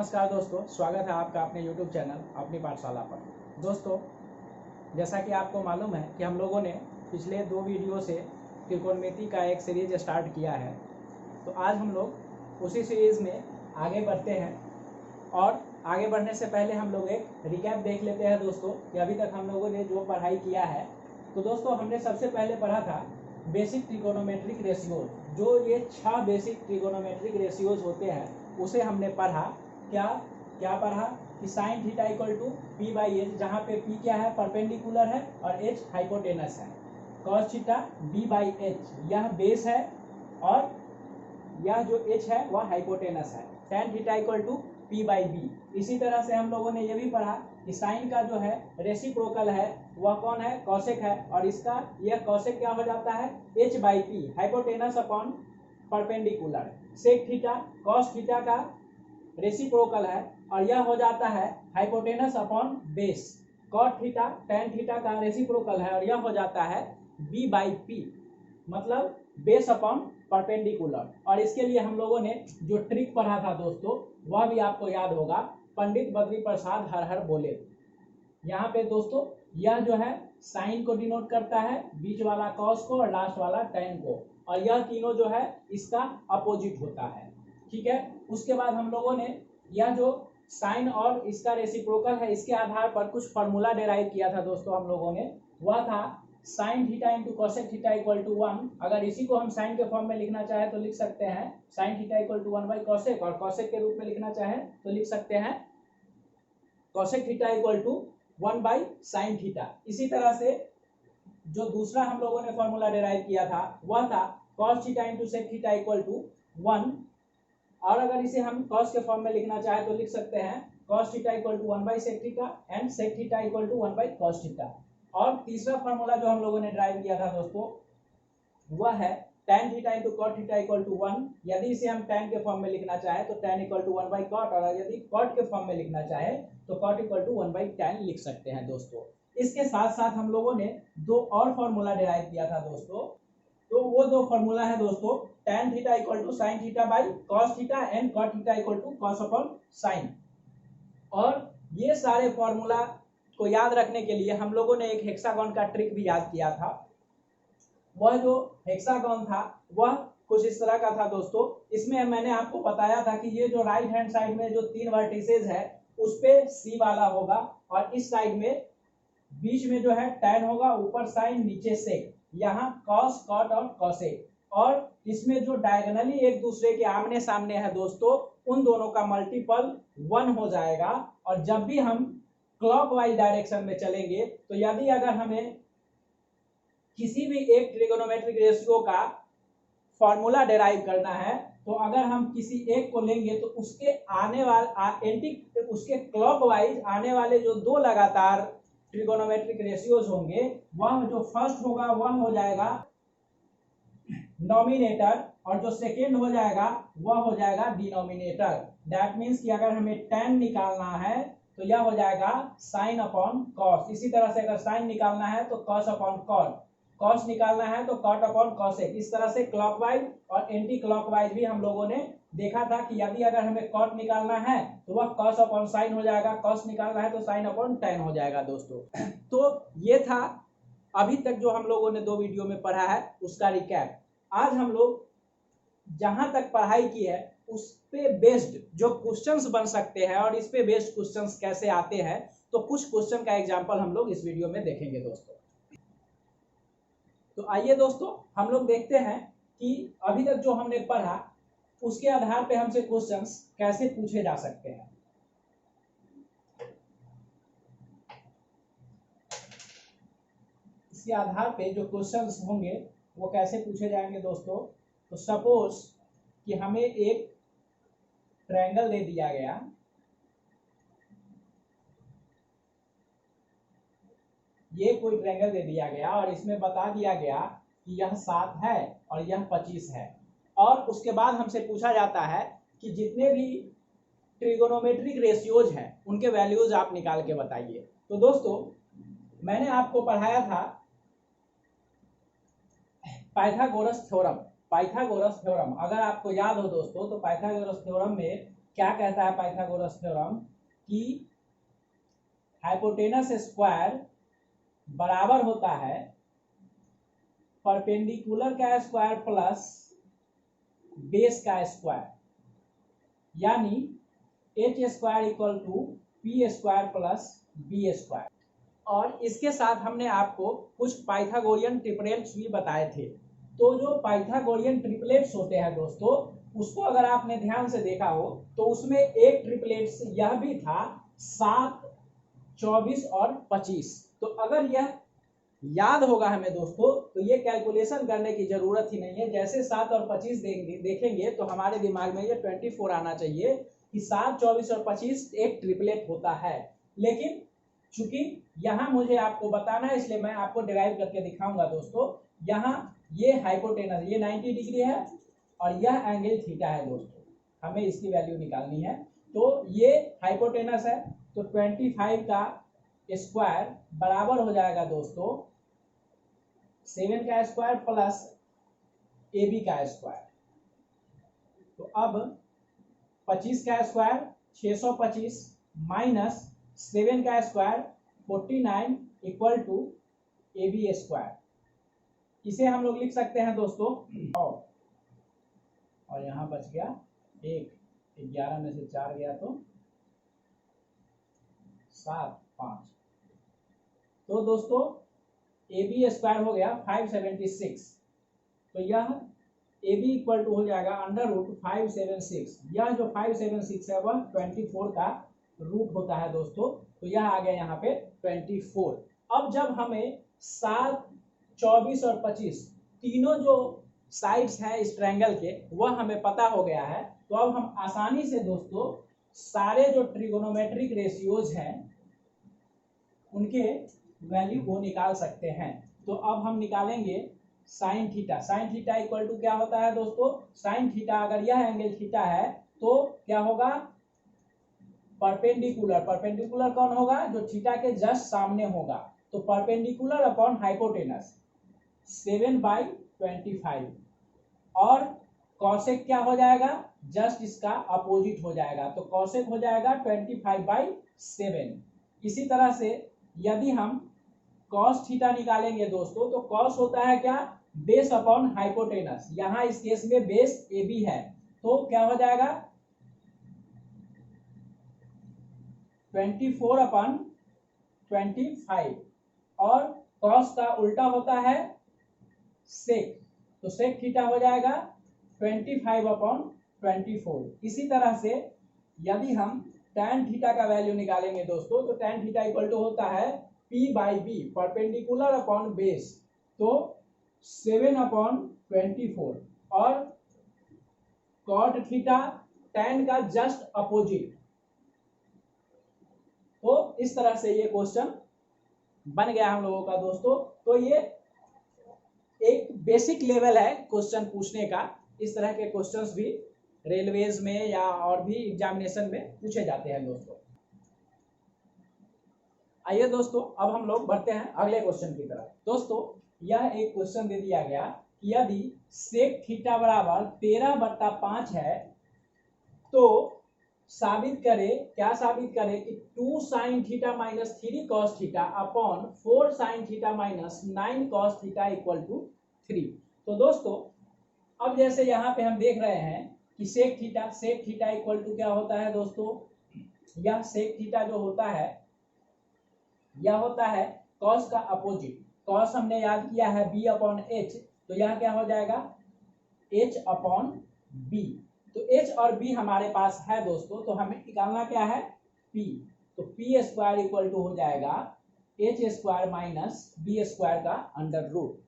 नमस्कार दोस्तों, स्वागत है आपका अपने YouTube चैनल अपनी पाठशाला पर। दोस्तों, जैसा कि आपको मालूम है कि हम लोगों ने पिछले 2 वीडियो से त्रिकोणमिति का एक सीरीज स्टार्ट किया है। तो आज हम लोग उसी सीरीज़ में आगे बढ़ते हैं और आगे बढ़ने से पहले हम लोग एक रिकैप देख लेते हैं दोस्तों कि अभी तक हम लोगों ने जो पढ़ाई किया है। तो दोस्तों, हमने सबसे पहले पढ़ा था बेसिक ट्रिगोनोमेट्रिक रेशियोज। जो ये 6 बेसिक ट्रिगोनोमेट्रिक रेशियोज होते हैं उसे हमने पढ़ा। क्या पढ़ा कि sine theta equal to P by H, जहाँ पे पी क्या है, परपेंडिकुलर है और एच हाइपोटेनस है। Cos theta B by H, यह बेस है और यह जो एच है वह हाइपोटेनस है। Tan theta equal to P by B. इसी तरह से हम लोगों ने ये भी पढ़ा कि साइन का जो है रेसिप्रोकल है वह कौन है, कॉसेक है, और इसका यह कॉसेक क्या हो जाता है, H by P, hypotenuse upon perpendicular. Sec theta cos theta का रेसिप्रोकल है और यह हो जाता है hypotenuse upon base. Cot theta tan theta का रेसिप्रोकल है और यह हो जाता है बी बाई पी, मतलब बेस अपॉन परपेंडिकुलर। और इसके लिए हम लोगों ने जो ट्रिक पढ़ा था दोस्तों, वह भी आपको याद होगा, पंडित बद्री प्रसाद हर हर बोले। यहाँ पे दोस्तों यह जो है साइन को डिनोट करता है, बीच वाला कॉस को और लास्ट वाला टेन को, और यह तीनों जो है इसका अपोजिट होता है। ठीक है। उसके बाद हम लोगों ने यह जो साइन और इसका रेसिप्रोकल है इसके आधार पर कुछ फार्मूला डेराइव किया था दोस्तों हम लोगों ने। वह था sine theta into cosec theta equal to 1। अगर इसी को हम साइन के फॉर्म में लिखना चाहे तो लिख सकते हैं sine theta equal to 1 by cosec, और कॉसेक के रूप में लिखना चाहे तो लिख सकते हैं cosec theta equal to 1 by sine theta. इसी तरह से जो दूसरा हम लोगों ने फॉर्मूला डेराइव किया था वह था cos theta into sec theta equal to 1, और अगर इसे हम कॉस के फॉर्म में लिखना चाहे तो लिख सकते हैं cos theta equal to 1 by sec theta and sec theta equal to 1 by cos theta. और तीसरा फॉर्मूला जो हम लोगों ने ड्राइव किया था दोस्तों वह है tan theta into cot theta equal to 1। यदि इसे हम tan के फॉर्म में लिखना चाहे तो tan equal to 1 by cot, और यदि कॉट के फॉर्म में लिखना चाहे तो cot equal to 1 by tan लिख सकते हैं दोस्तों। इसके साथ साथ हम लोगों ने 2 और फॉर्मूला डिराइव किया था दोस्तों। तो वो 2 फॉर्मूला है दोस्तों, tan theta equal to sine theta by cos theta and cot theta equal to cos upon sine. और ये सारे फॉर्मूला को याद रखने के लिए हम लोगों ने एक हेक्सागन का ट्रिक भी याद किया था। वह जो हेक्सागन था वह कुछ इस तरह का था दोस्तों। इसमें मैंने आपको बताया था कि ये जो राइट हैंड साइड में जो 3 वर्टिसेस है उस पे सी वाला होगा, और इस साइड में बीच में जो है tan होगा, ऊपर साइन, नीचे सेक, यहाँ कॉस, कॉट और कॉसेक। और इसमें जो डायगोनली एक दूसरे के आमने सामने है दोस्तों, उन दोनों का मल्टीपल 1 हो जाएगा। और जब भी हम क्लॉकवाइज डायरेक्शन में चलेंगे तो यदि अगर हमें किसी भी एक ट्रिगोनोमेट्रिक रेशियो का फॉर्मूला डेराइव करना है तो अगर हम किसी एक को लेंगे तो उसके आने वाले उसके क्लॉकवाइज आने वाले जो 2 लगातार ट्रिगोनोमेट्रिक रेशियोज होंगे, वह जो फर्स्ट होगा वह हो जाएगा नॉमिनेटर, और जो सेकेंड हो जाएगा वह हो जाएगा डिनोमिनेटर। दैट मीन्स कि अगर हमें tan निकालना है तो यह हो जाएगा साइन अपॉन कॉस। इसी तरह से अगर साइन निकालना है तो कॉस अपॉन कॉट, कॉस निकालना है तो कॉट अपॉन कॉसेक। इस तरह से क्लॉकवाइज और एंटी क्लॉकवाइज भी हम लोगों ने देखा था कि यदि अगर हमें कॉट निकालना है तो वह कॉस अपॉन साइन हो जाएगा, कॉस निकालना है तो साइन अपॉन टेन हो जाएगा दोस्तों। तो ये था अभी तक जो हम लोगों ने 2 वीडियो में पढ़ा है उसका रिकैप। आज हम लोग जहां तक पढ़ाई की है उस पे बेस्ड जो क्वेश्चंस बन सकते हैं और इस पे बेस्ड क्वेश्चंस कैसे आते हैं, तो कुछ क्वेश्चन का एग्जांपल हम लोग इस वीडियो में देखेंगे दोस्तों। तो आइए दोस्तों हम लोग देखते हैं कि अभी तक जो हमने पढ़ा उसके आधार पे हमसे क्वेश्चंस कैसे पूछे जा सकते हैं। इसके आधार पे जो क्वेश्चंस होंगे वो कैसे पूछे जाएंगे दोस्तों। तो सपोज कि हमें एक ट्रायंगल दे दिया गया, ये कोई ट्रायंगल दे दिया गया और इसमें बता दिया गया कि यह 7 है और यह 25 है, और उसके बाद हमसे पूछा जाता है कि जितने भी ट्रिगोनोमेट्रिक रेशियोज हैं उनके वैल्यूज आप निकाल के बताइए। तो दोस्तों मैंने आपको पढ़ाया था पाइथागोरस थ्योरम। अगर आपको याद हो दोस्तों तो पाइथागोरस थ्योरम में क्या कहता है पाइथागोरस थ्योरम कि हाइपोटेनस स्क्वायर बराबर होता है परपेंडिकुलर का स्क्वायर प्लस बेस का स्क्वायर, यानी H square equal to P square plus B square. और इसके साथ हमने आपको कुछ पाइथागोरियन ट्रिपलेट्स भी बताए थे। तो जो पाइथागोरियन ट्रिपलेट्स होते हैं दोस्तों, उसको अगर आपने ध्यान से देखा हो तो उसमें एक ट्रिपलेट्स यह भी था 7, 24 और 25। तो अगर यह याद होगा हमें दोस्तों तो ये कैलकुलेशन करने की जरूरत ही नहीं है। जैसे 7 और 25 देखेंगे तो हमारे दिमाग में ये 24 आना चाहिए कि 7, 24 और 25 एक ट्रिपलेट होता है। लेकिन चूंकि यहाँ मुझे आपको बताना है इसलिए मैं आपको डिराइव करके दिखाऊंगा दोस्तों। यहाँ ये हाइपोटेनस ये 90 डिग्री है और यह एंगल थीटा है दोस्तों, हमें इसकी वैल्यू निकालनी है। तो ये हाइपोटेनस है तो 25 का स्क्वायर बराबर हो जाएगा दोस्तों 7 का स्क्वायर प्लस AB का स्क्वायर। तो अब 25 का स्क्वायर 625 माइनस 7 का square 49 equal to AB square. इसे हम लोग लिख सकते हैं दोस्तों, और यहाँ बच गया 1, 11 में से 4 गया तो 7, 5। तो दोस्तों AB स्क्वायर हो गया 576। तो यह AB इक्वल टू हो जाएगा √576। यह जो 576 है वह 24 का रूट होता है दोस्तों। तो यह आ गया यहाँ पे 24। अब जब हमें 7, 24 और 25 तीनों जो साइड्स हैं इस ट्रायंगल के वह हमें पता हो गया है, तो अब हम आसानी से दोस्तों सारे जो ट्रिगोनोमेट्रिक रेशियोज हैं उनके वैल्यू को निकाल सकते हैं। तो अब हम निकालेंगे sine theta. Sine theta equal to क्या होता है दोस्तों, साइन थीटा अगर यह एंगल थीटा है तो क्या होगा, परपेंडिकुलर। परपेंडिकुलर कौन होगा, जो थीटा के जस्ट सामने होगा। तो परपेंडिकुलर अपॉन हाइपोटेनस 7/25। और कॉसेक क्या हो जाएगा, जस्ट इसका अपोजिट हो जाएगा। तो कॉसेक हो जाएगा 25/7। इसी तरह से यदि हम कॉस थीटा निकालेंगे दोस्तों तो कॉस होता है क्या, बेस अपॉन हाइपोटेनस। यहाँ इस केस में बेस AB है तो क्या हो जाएगा 24/25। और कॉस का उल्टा होता है सेक, तो सेक थीटा हो जाएगा 25/24। इसी तरह से यदि हम tan थीटा का वैल्यू निकालेंगे दोस्तों तो tan थीटा इक्वल टू होता है P/B, परपेंडिकुलर अपॉन बेस। तो 7/24। और cot थीटा tan का जस्ट अपोजिट। तो इस तरह से ये क्वेश्चन बन गया हम लोगों का दोस्तों। तो ये एक बेसिक लेवल है क्वेश्चन पूछने का। इस तरह के क्वेश्चंस भी रेलवेज में या और भी एग्जामिनेशन में पूछे जाते हैं दोस्तों। आइए दोस्तों अब हम लोग बढ़ते हैं अगले क्वेश्चन की तरफ। दोस्तों यह एक क्वेश्चन दे दिया गया कि यदि सेक थीटा बराबर 13/5 है तो साबित करे, क्या साबित करे कि 2 sin theta minus 3 cos theta upon 4 sin theta minus 9 cos theta equal to 3। तो दोस्तों अब जैसे यहाँ पे हम देख रहे हैं कि सेक थीटा इक्वल टू क्या होता है दोस्तों, यह सेक थीटा जो होता है यह होता है cos का अपोजिट। cos हमने याद किया है B/H, तो यह क्या हो जाएगा H/B। तो H और B हमारे पास है दोस्तों, तो हमें निकालना क्या है P। तो P स्क्वायर इक्वल टू हो जाएगा H square minus B square का अंडर रूट।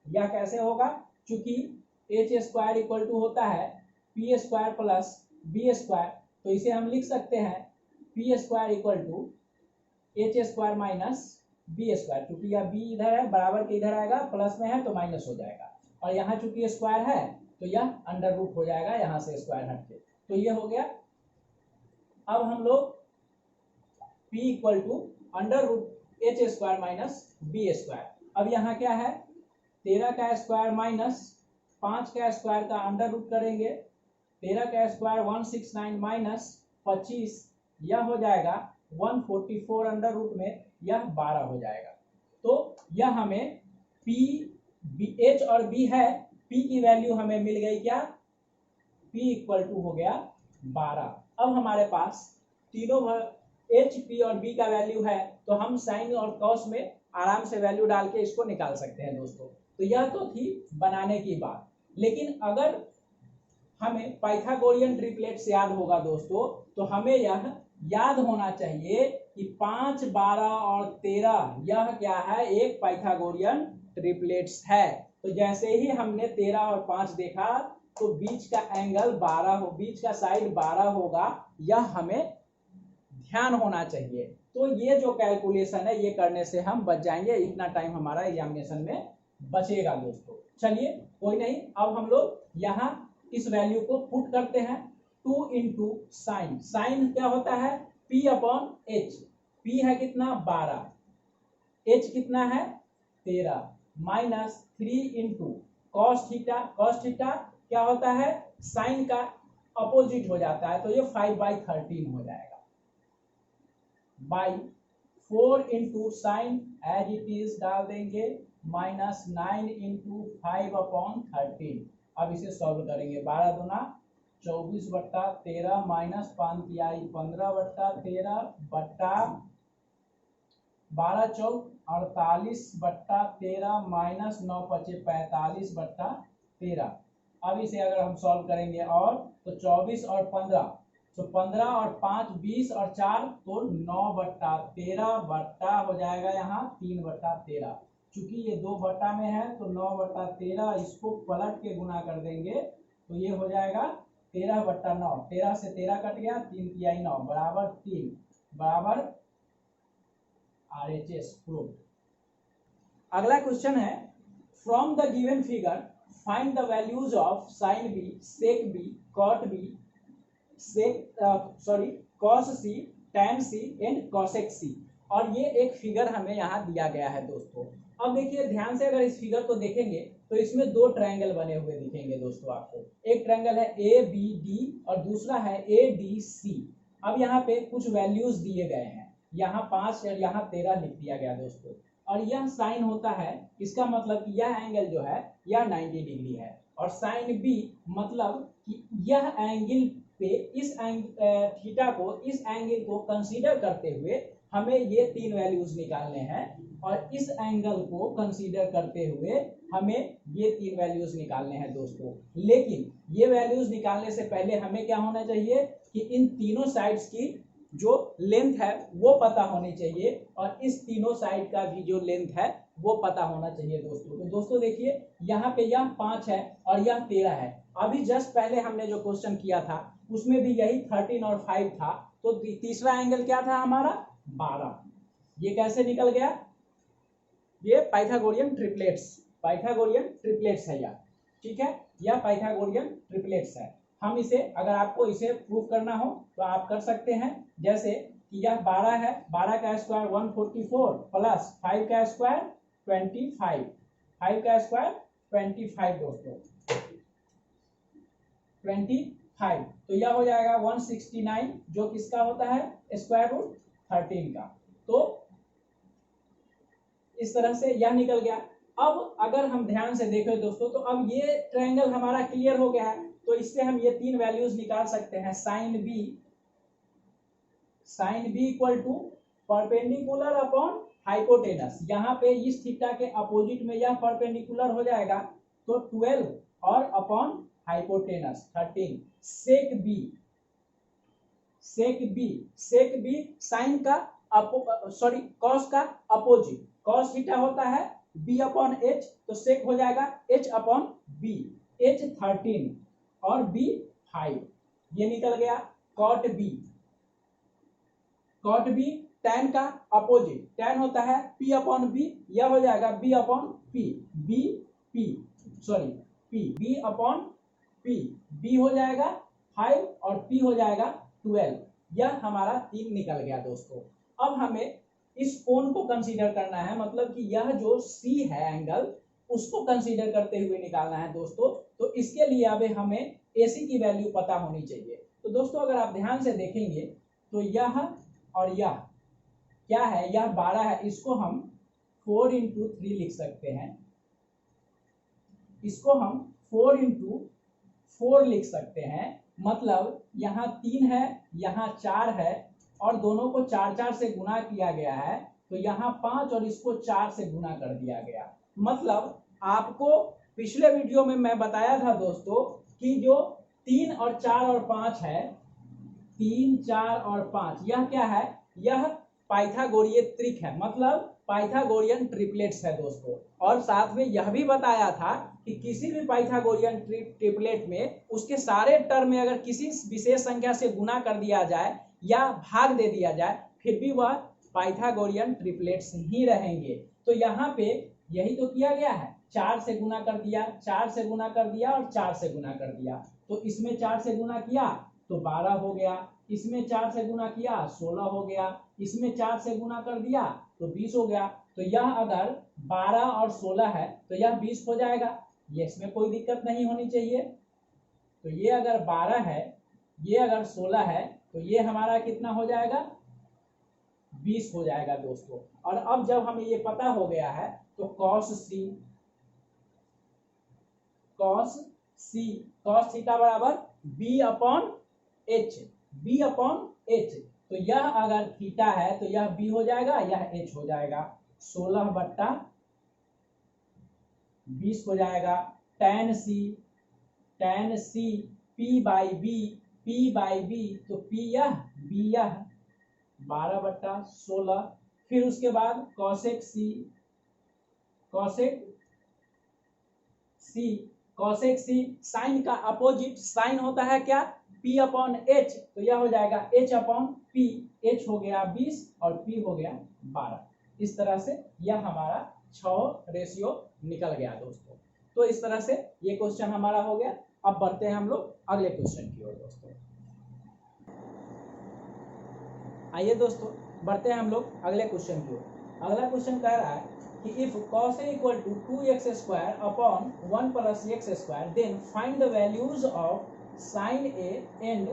यह कैसे होगा, चूंकि H स्क्वायर इक्वल टू होता है P square plus B square, तो इसे हम लिख सकते हैं P square equal to H square minus B square. चूंकि यह B इधर है, बराबर के इधर आएगा, प्लस में है तो माइनस हो जाएगा। और यहाँ चूंकि स्क्वायर है तो यह अंडर रूट हो जाएगा, यहाँ से स्क्वायर हट के। तो ये हो गया। अब हम लोग P equal to under root H square minus B square. अब यहाँ क्या है 13 का स्क्वायर माइनस 5 का स्क्वायर का अंडर रूट करेंगे। 13 का स्क्वायर 169 माइनस 25, यह हो जाएगा 144 अंडर रूट में यह 12 हो जाएगा। तो यह हमें P H और B है, P की वैल्यू हमें मिल गई क्या, P इक्वल टू हो गया 12। अब हमारे पास तीनों H, P और B का वैल्यू है, तो हम साइन और कॉस में आराम से वैल्यू डाल के इसको निकाल सकते हैं दोस्तों। तो यह तो थी बनाने की बात, लेकिन अगर हमें पाइथागोरियन ट्रिपलेट्स याद होगा दोस्तों, तो हमें यह याद होना चाहिए कि 5, 12 और 13 यह क्या है, एक पाइथागोरियन ट्रिपलेट्स है। तो जैसे ही हमने 13 और 5 देखा तो बीच का एंगल 12 हो, बीच का साइड 12 होगा, यह हमें ध्यान होना चाहिए। तो ये जो कैलकुलेशन है ये करने से हम बच जाएंगे, इतना टाइम हमारा एग्जामिनेशन में बचेगा दोस्तों। चलिए कोई नहीं, अब हम लोग यहाँ इस वैल्यू को पुट करते हैं। 2 इंटू साइन, साइन क्या होता है P अपॉन H, P है कितना 12, H कितना है 13, minus 3 into cos theta, cos theta क्या होता है साइन का अपोजिट हो जाता है, तो ये 5/13 हो जाएगा, by 4 into sine as it is डाल देंगे, माइनस 9 इंटू 5/13। अब इसे सॉल्व करेंगे, 12 दूना 24/13 माइनस 5 तिहाई 15/13 बट्टा 12 चौक 48/13 माइनस 9 पचे 45/13। अब इसे अगर हम सॉल्व करेंगे और तो 24 और 15, तो 15 और 5 20 और 4 तो 9/13 बट्टा हो जाएगा यहाँ 3/13। चूंकि ये 2 बट्टा में है तो 9/13, इसको पलट के गुना कर देंगे तो ये हो जाएगा 13/9, 13 से 13 कट गया, 3 तिहाई 9 बराबर 3 बराबर RHS प्रूफ। अगला क्वेश्चन है, from the given figure find the values of sine B, sec B, cot B, cos C, tan C and cosec C. और ये एक फिगर हमें यहाँ दिया गया है दोस्तों। अब देखिए ध्यान से, अगर इस फिगर को देखेंगे तो इसमें 2 ट्रायंगल बने हुए दिखेंगे दोस्तों आपको। एक ट्रायंगल है ABD और दूसरा है ADC। अब यहाँ पे कुछ वैल्यूज दिए गए हैं, यहाँ 5 और यहाँ 13 लिख दिया गया दोस्तों। और यह साइन होता है, इसका मतलब कि यह एंगल जो है यह 90 डिग्री है, और साइन बी मतलब कि यह एंगल पे इस थीटा को, इस एंगल को कंसीडर करते हुए हमें ये 3 वैल्यूज निकालने हैं, और इस एंगल को कंसीडर करते हुए हमें ये 3 वैल्यूज निकालने हैं दोस्तों। लेकिन ये वैल्यूज निकालने से पहले हमें क्या होना चाहिए कि इन तीनों साइड्स की जो लेंथ है वो पता होनी चाहिए, और इस तीनों साइड का भी जो लेंथ है वो पता होना चाहिए दोस्तों। तो दोस्तों देखिए यहाँ पे यह 5 है और यह 13 है। अभी जस्ट पहले हमने जो क्वेश्चन किया था उसमें भी यही 13 और 5 था, तो तीसरा एंगल क्या था हमारा 12। ये कैसे निकल गया, ये पाइथागोरियन ट्रिपलेट्स है यह, ठीक है, यह पाइथागोरियन ट्रिपलेट्स है। हम इसे, अगर आपको इसे प्रूफ करना हो तो आप कर सकते हैं, जैसे कि यह 12 है, 12 का स्क्वायर 144 प्लस 5 का स्क्वायर 25, 5 का स्क्वायर 25 दोस्तों 25, तो यह हो जाएगा 169, जो किसका होता है स्क्वायर रूट 13 का। तो इस तरह से यह निकल गया। अब अगर हम ध्यान से देखें दोस्तों, तो अब ये ट्रायंगल हमारा क्लियर हो गया है, तो इससे हम ये 3 वैल्यूज निकाल सकते हैं। Sine B equal to perpendicular upon hypotenuse, यहाँ पे इस थीटा के अपोजिट में यह परपेंडिकुलर हो जाएगा, तो 12 और अपॉन हाइपोटेनस 13। सेक बी साइन का कॉस का अपोजिट, कॉस थीटा होता है b अपॉन h, तो सेक हो जाएगा h अपॉन b, h 13 और b 5, ये निकल गया। कॉट बी tan का अपोजिट, tan होता है p अपॉन b, यह हो जाएगा b upon p, b upon p, b हो जाएगा 5 और p हो जाएगा 12। यह हमारा 3 निकल गया दोस्तों। अब हमें इस कोण को कंसीडर करना है, मतलब कि यह जो C है एंगल, उसको कंसीडर करते हुए निकालना है दोस्तों। तो इसके लिए अब हमें AC की वैल्यू पता होनी चाहिए। तो दोस्तों अगर आप ध्यान से देखेंगे तो यह और यह क्या है, यह 12 है, इसको हम 4 into 3 लिख सकते हैं, इसको हम 4 into 4 लिख सकते हैं। मतलब यहाँ 3 है, यहाँ 4 है और दोनों को 4 से गुना किया गया है, तो यहाँ 5 और इसको 4 से गुना कर दिया गया। मतलब आपको पिछले वीडियो में मैं बताया था दोस्तों कि जो 3 और 4 और 5 है, 3, 4 और 5, यह क्या है, यह पाइथागोरियन त्रिक है, मतलब पाइथागोरियन ट्रिपलेट्स है दोस्तों। और साथ में यह भी बताया था कि किसी भी पाइथागोरियन ट्रिपलेट में उसके सारे टर्म में अगर किसी विशेष संख्या से गुना कर दिया जाए या भाग दे दिया जाए, फिर भी वह पाइथागोरियन ट्रिपलेट्स ही रहेंगे। तो यहाँ पे यही तो किया गया है, 4 से गुना कर दिया, 4 से गुना कर दिया और 4 से गुना कर दिया। तो इसमें 4 से गुना किया तो 12 हो गया, इसमें 4 से गुना किया 16 हो गया, इसमें 4 से गुना कर दिया तो 20 हो गया। तो यह अगर 12 और 16 है तो यह 20 हो जाएगा, ये इसमें कोई दिक्कत नहीं होनी चाहिए। तो ये अगर 12 है, ये अगर 16 है, तो ये हमारा कितना हो जाएगा, 20 हो जाएगा दोस्तों। और अब जब हमें ये पता हो गया है तो cos थीटा बराबर b/h, तो यह अगर थीटा है तो यह b हो जाएगा, यह h हो जाएगा, 16/20 हो जाएगा। tan c p/b, तो p यह b यह 12/16। फिर उसके बाद cosec c, साइन का अपोजिट साइन होता है क्या, p/h, तो यह हो जाएगा h/p, h हो गया 20 और p हो गया 12। इस तरह से यह हमारा 6 रेशियो निकल गया दोस्तों। तो इस तरह से ये क्वेश्चन हमारा हो गया। अब बढ़ते हैं हम लोग अगले क्वेश्चन की ओर दोस्तों। आइए दोस्तों बढ़ते हैं हम लोग अगले क्वेश्चन की ओर। अगला क्वेश्चन कह रहा है कि if cos a equal to 2x² upon 1 plus x², then find the values of sin a and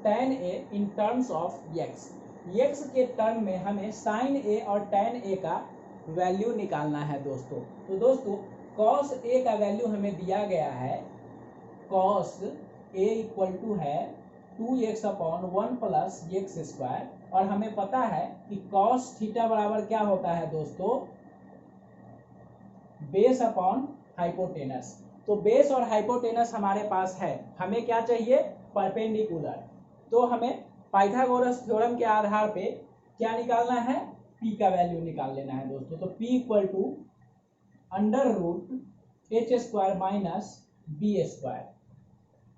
tan a in terms of x। x के टर्म में हमें sin a और tan a का वैल्यू निकालना है दोस्तों। तो दोस्तों cos a का वैल्यू हमें दिया गया है, cos a इक्वल टू है 2x/1 plus x², और हमें पता है कि cos थीटा बराबर क्या होता है दोस्तों, बेस अपॉन हाइपोटेनस। तो बेस और हाइपोटेनस हमारे पास है, हमें क्या चाहिए, परपेंडिकुलर। तो हमें पाइथागोरस थ्योरम के आधार पे क्या निकालना है, p का वैल्यू निकाल लेना है दोस्तों। तो p equal to √h² minus b²।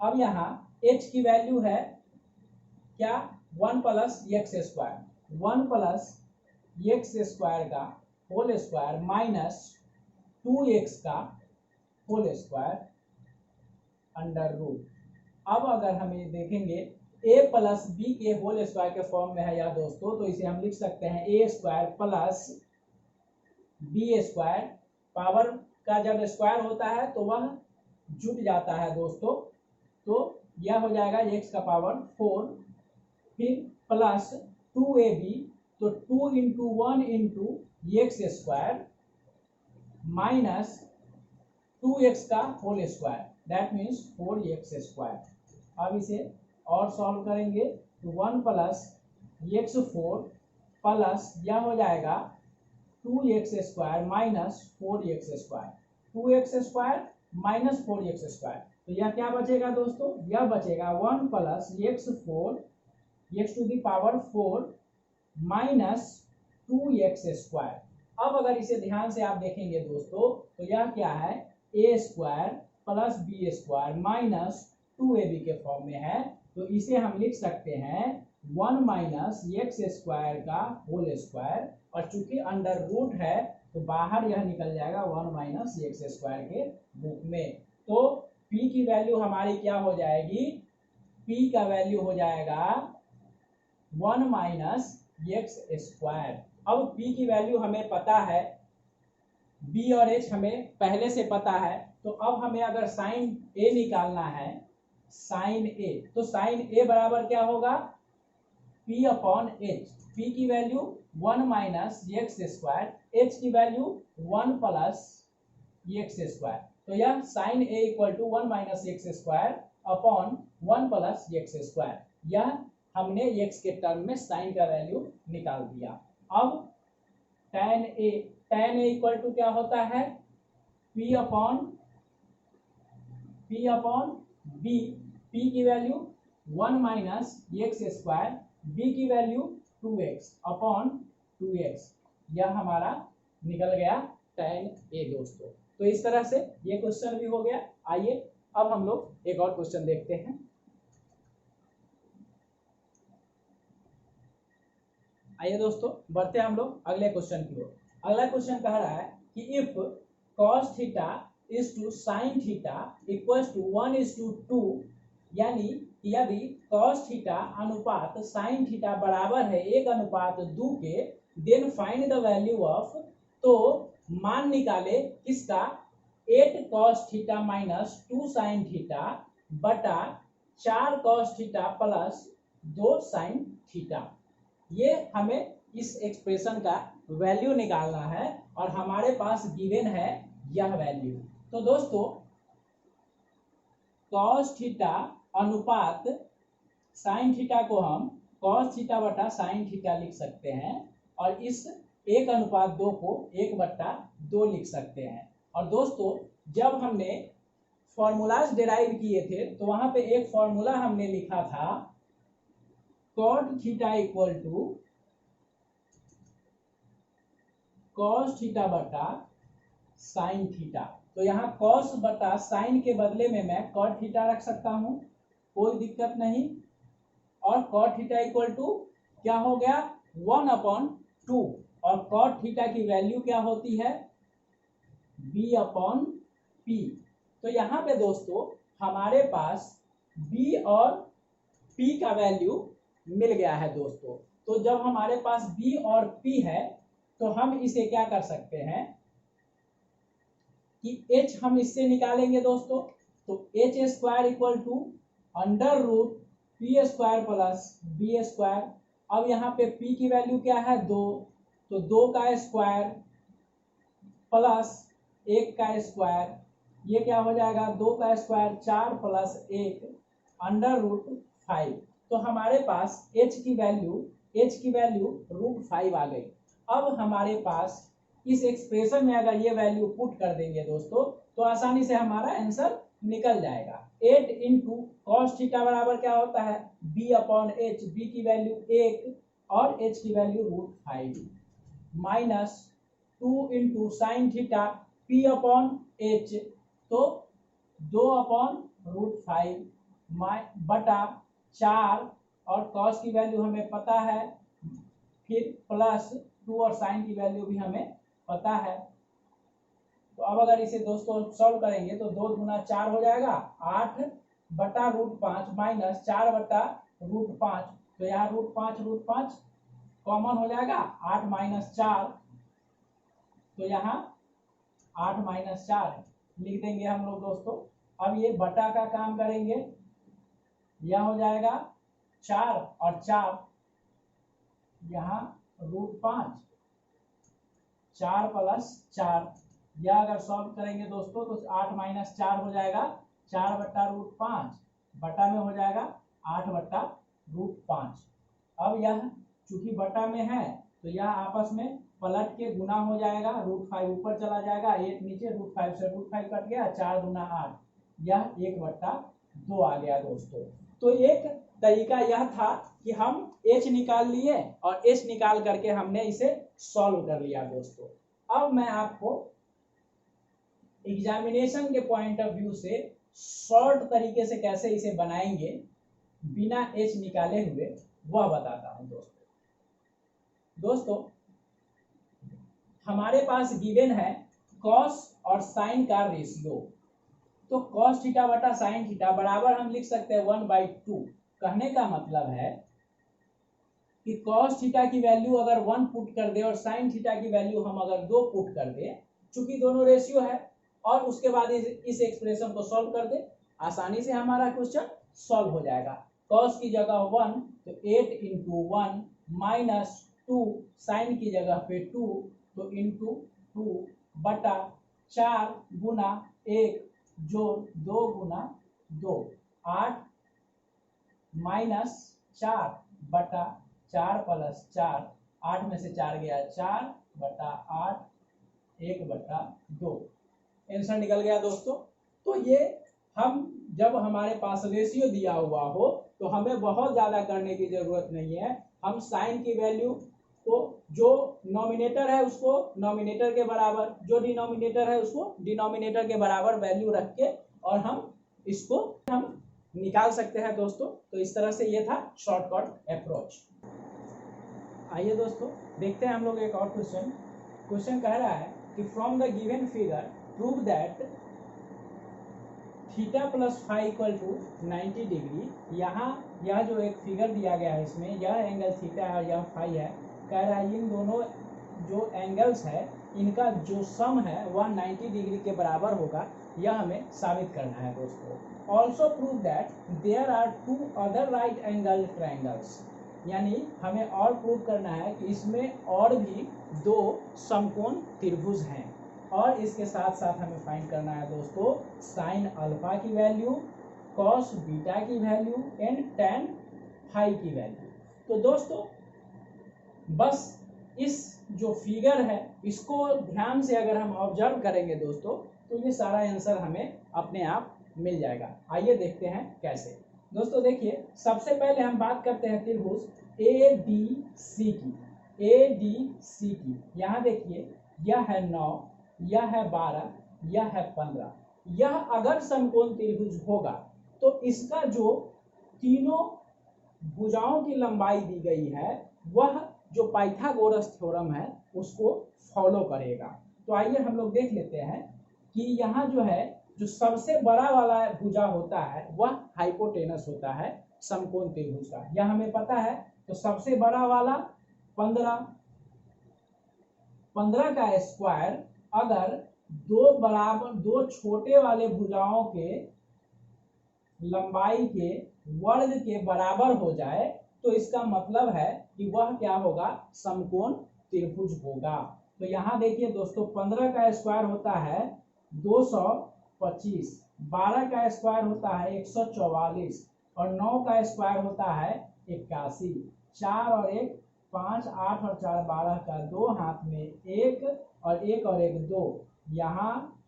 अब यहाँ h की वैल्यू है क्या, 1 प्लस x², 1 प्लस x² का होल स्क्वायर माइनस 2x का होल स्क्वायर अंडर रूट। अब अगर हमें देखेंगे a प्लस b के होल स्क्वायर के फॉर्म में है यह दोस्तों, तो इसे हम लिख सकते हैं a² प्लस b²। पावर का जब स्क्वायर होता है तो वह जुट जाता है दोस्तों, तो यह हो जाएगा x का पावर 4, फिर प्लस 2ab, तो 2 into 1 into x² minus 2x का whole square, that means 4x²। अब इसे और सॉल्व करेंगे तो 1 प्लस x4 प्लस यह हो जाएगा 2x² minus 4x², 2x² minus 4x²। तो यह क्या बचेगा दोस्तों, यह बचेगा 1 plus x4 x to the power 4 minus 2x²। अब अगर इसे ध्यान से आप देखेंगे दोस्तों तो यह क्या है, a² plus b² minus 2ab के फॉर्म में है। तो इसे हम लिख सकते हैं 1 माइनस x² का होल स्क्वायर, और चूंकि अंडर रूट है तो बाहर यह निकल जाएगा 1 माइनस x² के रूप में। तो p की वैल्यू हमारी क्या हो जाएगी, p का वैल्यू हो जाएगा 1 माइनस x²। अब p की वैल्यू हमें पता है, b और h हमें पहले से पता है, तो अब हमें अगर साइन a निकालना है साइन ए। तो साइन ए बराबर क्या होगा, P अपॉन एच। P की value 1 minus x square, H की वैल्यू 1 प्लस एक्स स्क्वायर। तो यह sine A equal to 1 minus x square upon 1 plus x square. यह हमने एक्स के टर्म में साइन का वैल्यू निकाल दिया। अब tan ए इक्वल टू क्या होता है, P अपॉन बी। P की value 1 minus x square, B की वैल्यू 2x अपॉन 2x। यह हमारा निकल गया tan ए दोस्तों। तो इस तरह से ये क्वेश्चन भी हो गया। आइए अब हम लोग एक और क्वेश्चन देखते हैं। आइए दोस्तों बढ़ते हम लोग अगले क्वेश्चन की ओर। अगला क्वेश्चन कह रहा है कि if cos theta is to sine theta equals to 1:2, यानी यदि cos थीटा अनुपात sin थीटा बराबर है 1:2 के, then find the value of. तो मान निकाले किसका, 8 cos theta minus 2 sin theta बटा 4 cos theta plus 2 sin theta. ये हमें इस एक्सप्रेशन का वैल्यू निकालना है और हमारे पास गिवन है यह वैल्यू। तो दोस्तों cos थीटा अनुपात sin थीटा को हम cos थीटा बटा sin थीटा लिख सकते हैं और इस 1:2 को 1/2 लिख सकते हैं। और दोस्तों जब हमने फॉर्मूलाज डिराइव किए थे तो वहां पे एक फॉर्मूला हमने लिखा था cot theta equal to cos theta बटा sin थीटा। तो यहाँ cos बटा sin के बदले में मैं cot थीटा रख सकता हूँ, कोई दिक्कत नहीं। और cot थीटा इक्वल टू क्या हो गया, 1/2। और cot थीटा की वैल्यू क्या होती है, B/P। तो यहाँ पे दोस्तों हमारे पास B और P का वैल्यू मिल गया है दोस्तों। तो जब हमारे पास B और P है तो हम इसे क्या कर सकते हैं कि H हम इससे निकालेंगे दोस्तों। तो h² equal to √P² plus B²। अब यहाँ पे P की वैल्यू क्या है, 2, तो 2 का स्क्वायर प्लस 1 का स्क्वायर, ये क्या हो जाएगा 2 का स्क्वायर 4 प्लस 1 √5। तो हमारे पास h की वैल्यू √5 आ गई। अब हमारे पास इस एक्सप्रेशन में अगर ये वैल्यू पुट कर देंगे दोस्तों तो आसानी से हमारा आंसर निकल जाएगा। 8 इंटू कॉस थीटा बराबर क्या होता है, B/H। B की वैल्यू 1 और H की value √5 minus 2 into sine theta P/H। तो 2/√5 बटा 4 और कॉस की वैल्यू हमें पता है, फिर प्लस 2 और साइन की वैल्यू भी हमें पता है। तो अब अगर इसे दोस्तों सॉल्व करेंगे तो 2 दूना 4 हो जाएगा, 8/√5 माइनस 4/√5। तो यहाँ √5 कॉमन हो जाएगा, 8 माइनस 4। तो यहाँ 8 माइनस 4 लिख देंगे हम लोग दोस्तों। अब ये बटा का काम करेंगे, यह हो जाएगा 4 और 4, यहाँ √5, 4 प्लस 4। यह अगर सॉल्व करेंगे दोस्तों तो 8 माइनस 4 हो जाएगा 4/√5, बटा में हो जाएगा 8/√5। अब यह चूंकि बटा में है तो यह आपस में पलट के गुना हो जाएगा, √5 ऊपर चला जाएगा, 8 नीचे, √5 से √5 कट गया, 4 दूना 8, यह 1/2 आ गया दोस्तों। तो एक तरीका यह था कि हम h निकाल लिए और h निकाल करके हमने इसे सॉल्व कर लिया दोस्तों। अब मैं आपको एग्जामिनेशन के पॉइंट ऑफ व्यू से शॉर्ट तरीके से कैसे इसे बनाएंगे बिना h निकाले हुए वह बताता हूं दोस्तों हमारे पास गिवन है cos और sin का रेशियो। तो cos थीटा बटा sin थीटा बराबर हम लिख सकते हैं 1/2। कहने का मतलब है कि cos थीटा की वैल्यू अगर 1 पुट कर दे और sin थीटा की वैल्यू हम अगर 2 पुट कर दे, चूंकि दोनों रेशियो है, और उसके बाद इस एक्सप्रेशन को सॉल्व कर दे, आसानी से हमारा क्वेश्चन सॉल्व हो जाएगा। कॉस की जगह 1 तो 8 इंटू 1 माइनस 2, साइन की जगह पे 2 तो इंटू 2 बटा 4 गुना 1 जोड़ 2 गुना 2, 8 माइनस 4 बटा 4 प्लस 4, 8 में से 4 गया 4 बटा 8, 1 बटा 2, आंसर निकल गया दोस्तों। तो ये हम जब हमारे पास रेशियो दिया हुआ हो तो हमें बहुत ज़्यादा करने की ज़रूरत नहीं है। हम साइन की वैल्यू को जो नॉमिनेटर है उसको नॉमिनेटर के बराबर, जो डिनोमिनेटर है उसको डिनोमिनेटर के बराबर वैल्यू रख के और हम इसको हम निकाल सकते हैं दोस्तों। तो इस तरह से ये था शॉर्टकट अप्रोच। आइए दोस्तों देखते हैं हम लोग एक और क्वेश्चन कह रहा है कि from the given figure prove that theta plus phi equal to 90 degree. यहाँ यह जो एक फिगर दिया गया है इसमें यह एंगल थीटा है और यह फाई है। कह रहा है इन दोनों जो एंगल्स है इनका जो सम है वह 90 डिग्री के बराबर होगा, यह हमें साबित करना है दोस्तों। Also prove that there are 2 other right angle triangles, यानी हमें और प्रूव करना है कि इसमें और भी 2 समकोण त्रिभुज हैं। और इसके साथ साथ हमें फाइंड करना है दोस्तों साइन अल्फा की वैल्यू, कॉस बीटा की वैल्यू एंड टेन फाई की वैल्यू। तो दोस्तों बस इस जो फिगर है इसको ध्यान से अगर हम ऑब्जर्व करेंगे दोस्तों तो ये सारा आंसर हमें अपने आप मिल जाएगा। आइए देखते हैं कैसे। दोस्तों देखिए सबसे पहले हम बात करते हैं त्रिभुज ADC की। ADC की यहाँ देखिए यह है 9, यह है 12, यह है 15। यह अगर समकोण त्रिभुज होगा तो इसका जो तीनों भुजाओं की लंबाई दी गई है वह जो पाइथागोरस थ्योरम है उसको फॉलो करेगा। तो आइए हम लोग देख लेते हैं कि यहाँ जो है जो सबसे बड़ा वाला भुजा होता है वह हाइपोटेनस होता है समकोण त्रिभुज का, यह हमें पता है। तो सबसे बड़ा वाला 15 का स्क्वायर अगर दो छोटे वाले भुजाओं के लंबाई के वर्ग के बराबर हो जाए तो इसका मतलब है कि वह क्या होगा, समकोण त्रिभुज होगा। तो यहाँ देखिए दोस्तों 15 का स्क्वायर होता है 225, 12 का स्क्वायर होता है 144 और 9 का स्क्वायर होता है 81। 4 और 1 5, 8 और 4 12 का 2 हाथ में 1 और 1 और 1 2, यहाँ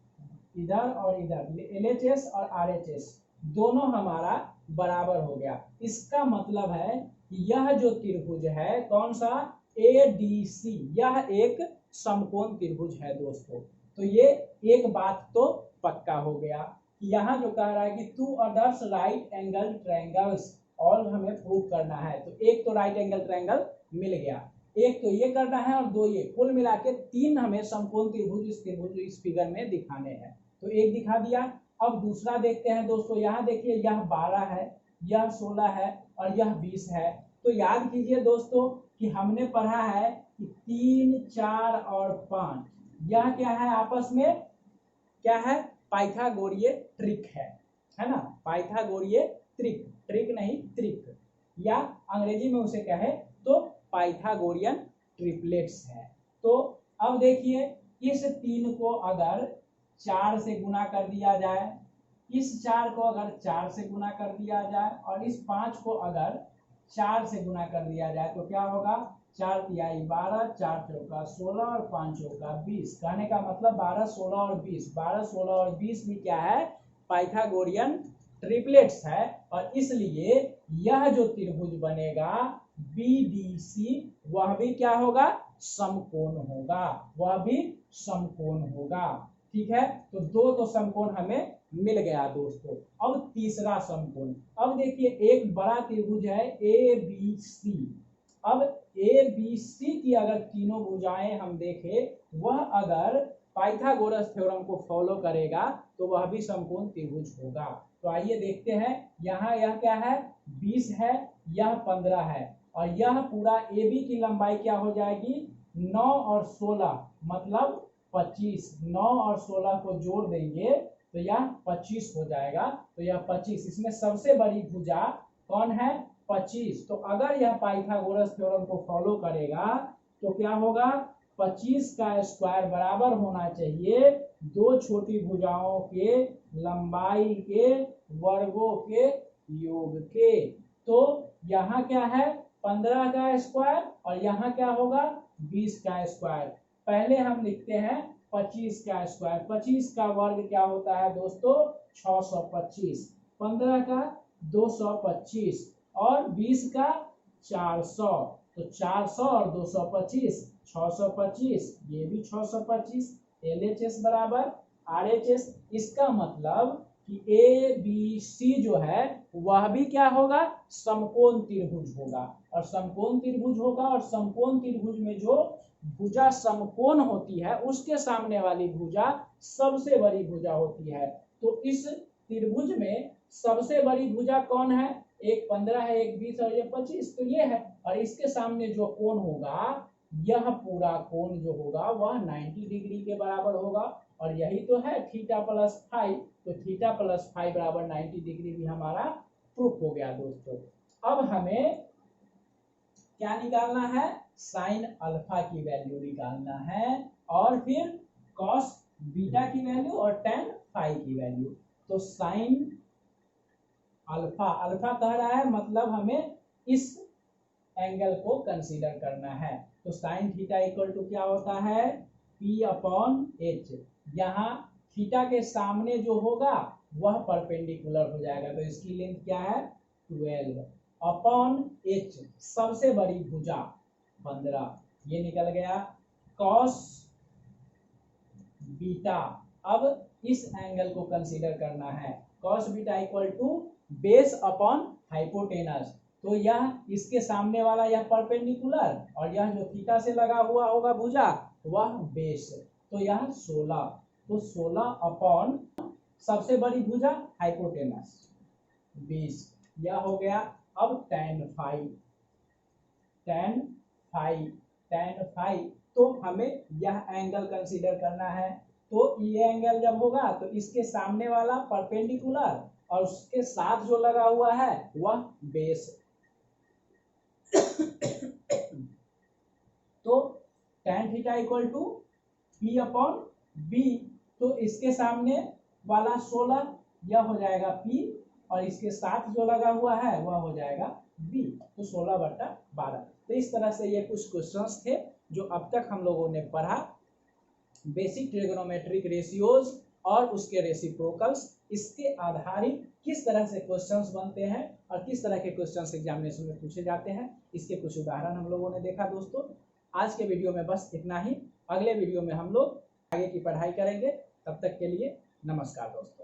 इधर और इधर LHS और RHS दोनों हमारा बराबर हो गया। इसका मतलब है कि यह जो त्रिभुज है कौन सा, ADC, यह एक समकोण त्रिभुज है दोस्तों। तो ये एक बात तो पक्का हो गया कि यहाँ जो कह रहा है कि 2 अदर्स राइट एंगल ट्रायंगल्स और हमें प्रूव करना है। तो एक तो राइट एंगल ट्रायंगल मिल गया, एक तो ये करना है और 2 ये, कुल मिला के 3 हमें समकोण त्रिभुज इस फिगर में दिखाने हैं। तो एक दिखा दिया। अब दूसरा देखते हैं दोस्तों। यहाँ देखिए यह 12 है, यह 16 है और यह 20 है। तो याद कीजिए दोस्तों कि हमने पढ़ा है कि 3, 4 और 5 यह क्या है, आपस में क्या है, पाइथागोरीय ट्रिक है ना, पाइथागोरीय ट्रिक नहीं ट्रिक, या अंग्रेजी में उसे कहे तो पाइथागोरियन ट्रिपलेट्स है। तो अब देखिए इस 3 को अगर 4 से गुना कर दिया जाए, इस 4 को अगर 4 से गुना कर दिया जाए और इस 5 को अगर 4 से गुना कर दिया जाए तो क्या होगा, 4 तिहाई 12, 4 चौका 16 और 5 चौका 20। कहने का मतलब 12, 16 और 20, 12, 16 और 20 भी क्या है, पाइथागोरियन ट्रिपलेट्स है। और इसलिए यह जो त्रिभुज बनेगा BDC वह भी क्या होगा, समकोण होगा, वह भी समकोण होगा। ठीक है, तो 2 तो समकोण हमें मिल गया दोस्तों। अब तीसरा समकोण, अब देखिए एक बड़ा त्रिभुज है ABC। अब ABC की अगर तीनों भुजाएं हम देखें वह अगर पाइथागोरस थ्योरम को फॉलो करेगा तो वह भी समकोण त्रिभुज होगा। तो आइए देखते हैं। यहाँ यह क्या है, 20 है, यह 15 है और यह पूरा AB की लंबाई क्या हो जाएगी, 9 और 16 मतलब 25। 9 और 16 को जोड़ देंगे तो यह 25 हो जाएगा। तो यह 25, इसमें सबसे बड़ी भुजा कौन है? 25। तो अगर यह पाइथागोरस थ्योरम को फॉलो करेगा तो क्या होगा? 25 का स्क्वायर बराबर होना चाहिए दो छोटी भुजाओं के लंबाई के वर्गों के योग के। तो यहाँ क्या है? 15 का स्क्वायर और यहाँ क्या होगा? 20 का स्क्वायर। पहले हम लिखते हैं 25 का स्क्वायर। 25 का वर्ग क्या होता है दोस्तों? 625। 15 का 225 और 20 का 400। तो 400 और 225 625, ये भी 625। LHS बराबर RHS। इसका मतलब कि ABC जो है वह भी क्या होगा? समकोण त्रिभुज होगा। और समकोण त्रिभुज होगा और समकोण त्रिभुज में जो भुजा समकोण होती है उसके सामने वाली भुजा सबसे बड़ी भुजा होती है। तो इस त्रिभुज में सबसे बड़ी भुजा कौन है? एक 15 है, एक 20 और ये 25। तो ये है। और इसके सामने जो कोण होगा, यह पूरा कोण जो होगा वह 90 डिग्री के बराबर होगा। और यही तो है थीटा प्लस फाइव। तो थीटा प्लस फाइव बराबर 90 डिग्री भी हमारा प्रूफ हो गया दोस्तों। अब हमें क्या निकालना है? साइन अल्फा की वैल्यू निकालना है और फिर कॉस बीटा की वैल्यू और टेन फाई की वैल्यू। तो साइन अल्फा, अल्फा कह रहा है मतलब हमें इस एंगल को कंसीडर करना है। तो साइन थीटा इक्वल टू क्या होता है? P upon H। यहाँ थीटा के सामने जो होगा वह परपेंडिकुलर हो जाएगा। तो इसकी लेंथ क्या है? 12 अपॉन H, सबसे बड़ी भुजा 15, ये निकल गया। कॉस बीटा, अब इस एंगल को कंसीडर करना है। Cos beta equal to base upon hypotenuse. तो यह इसके सामने वाला यह परपेंडिकुलर और यह जो थीटा से लगा हुआ होगा भुजा वह बेस। तो यह 16। तो 16 अपॉन सबसे बड़ी भुजा हाइपोटेनस 20, यह हो गया। अब tan फाई, तो हमें यह एंगल कंसीडर करना है। तो ये एंगल जब होगा तो इसके सामने वाला परपेंडिकुलर और उसके साथ जो लगा हुआ है वह बेस। तो tan theta equal to P upon B। तो इसके सामने वाला 16 यह हो जाएगा P और इसके साथ जो लगा हुआ है वह हो जाएगा B। तो 16/12। तो इस तरह से ये कुछ क्वेश्चंस थे जो अब तक हम लोगों ने पढ़ा। बेसिक ट्रिगोनोमेट्रिक रेशियोज और उसके रेसिप्रोकल्स, इसके आधारित किस तरह से क्वेश्चंस बनते हैं और किस तरह के क्वेश्चंस एग्जामिनेशन में पूछे जाते हैं, इसके कुछ उदाहरण हम लोगों ने देखा दोस्तों। आज के वीडियो में बस इतना ही। अगले वीडियो में हम लोग आगे की पढ़ाई करेंगे। तब तक के लिए नमस्कार दोस्तों।